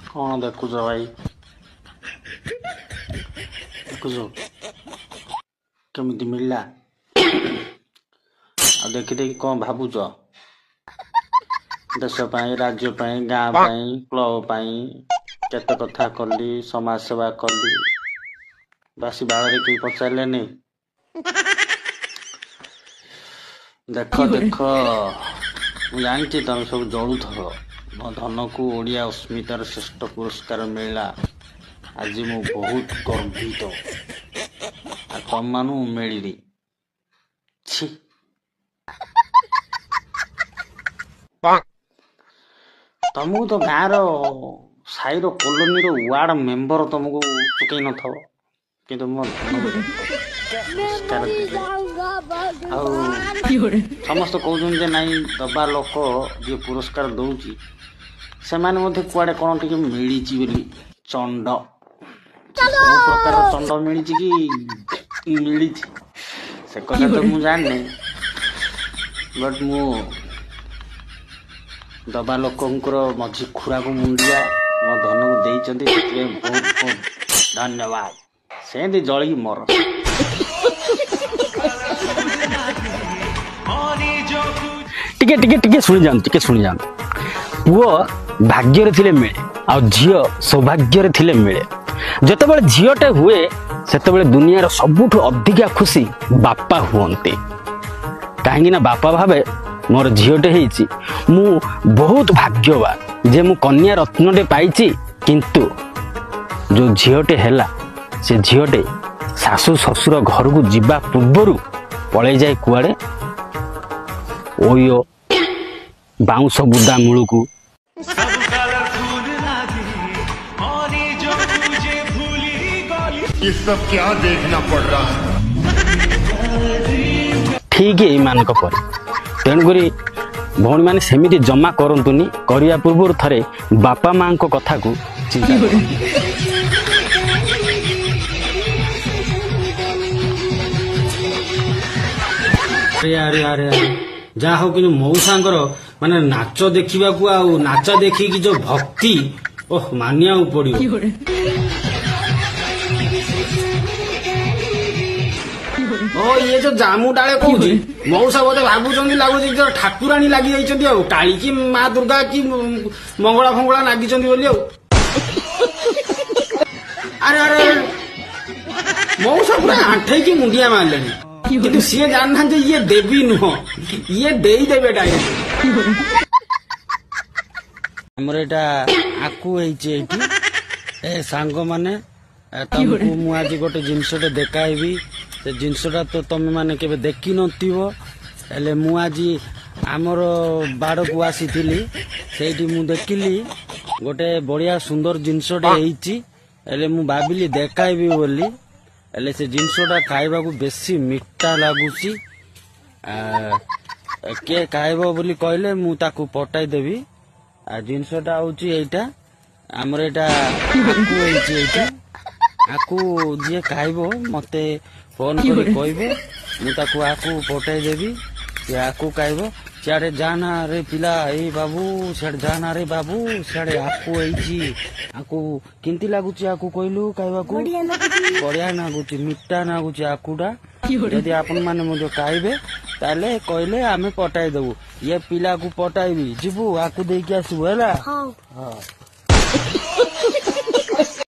कौन देखुच भाई देखुच केमिति मिलला आ देखि देखि कौन भावुच देश राज्य गाँ क्लब केते कथा कली समाज सेवा कली बासी बाहर कहीं पचारे नहीं देख देख जानती तुम सब जलु थो मो धन को ओडिया अस्मितार श्रेष्ठ पुरस्कार मिलला आज मु बहुत गर्वित तुम मानू मिली तुमको तो गाँव साई कॉलोनी वार्ड मेंबर तुमको चुकई न थो किंतु मो समस्त कहते नाई दबा लोक जी पुरस्कार दौची से कुआडे कौन टी मिली चंड प्रकार चंड मिली कि मिली से कथा तो मुझे जाने बट मु दबा लोकंकर मझी खुरा को मुंडिया मो धन को देते बहुत बहुत धन्यवाद से जली मोर टिके टिके टिके शुणी जान पुओ भाग्य थिले मिले आ झियो सौभाग्य थिले मिले जतबेले झियोटे हुए सेतबेले दुनियार सबुठु अधिका खुशी बापा हुअन्ते काहेकि ना बापा भावे मोर झियोटे हेची मु बहुत भाग्यवान जे मु कन्या रत्नटे पाइची किंतु जो झियोटे हैला से झियोटे सासु ससुर घर को जीवा पूर्व पलै जाए कुआडे ओयो बाउंस बुदा मूल को ये सब क्या देखना पड़ रहा है ठीक है मानक पर तेणुक भौणी मैंने सेमिति जमा करतुनि करिया पूर्व थरे बापा माँ को कथा को चिंता अरे अरे जहा हो कि मौसा माने नाच देखा नाचा देखी जो भक्ति ओह मानिया पड़ो ओ ये जो जामु डाले कौन मौसा बोधे भावुं लगुच ठाकुराणी लगी काली की माँ दुर्गा की मंगला फंगला लगी अरे अरे मौसा पूरा आंठे की मुंडिया मारे किंतु सी जानना ये देवी नुह ये दे देवे डायरेक्ट हमर एटा आकु ए सांग माने तुमको मु आज गोटे जिनसटे देखाइबी से जिनसटा तो तुम माने केबे देखि नथिबो एले मु आज आमर बाड़ को आसी सेठी मु देखिली गोटे बढ़िया सुंदर जिनसटे हेइची एले मु भाबिली देखाइबी बोली एले से जिनसटा खाइबा को बेसी मिठा लागुची के खाइबो बोली कहले मु ताकू पटाई देबी आ जिनसटा होची एटा हमर एटा आकु हेइची एटा आकु जे खाइबो मते फोन करी कहबो मु ताकू आकु पटाई देबी से आकु खाइबो सियाड़े जाना रे पिला ए बाबू सियाड़े जाना रे बाबू सियाड़े आकु हेइची आकु किंती लागुची आकु कहलु खाइबाकू बढ़िया नागुची मिठा नागुची आकुटा यदि आपण माने मो खाइबे ताले कहले आमे पटाई देबू ये पिला को पटाइबी जीबू आकु देकी आसबू हैला हां हां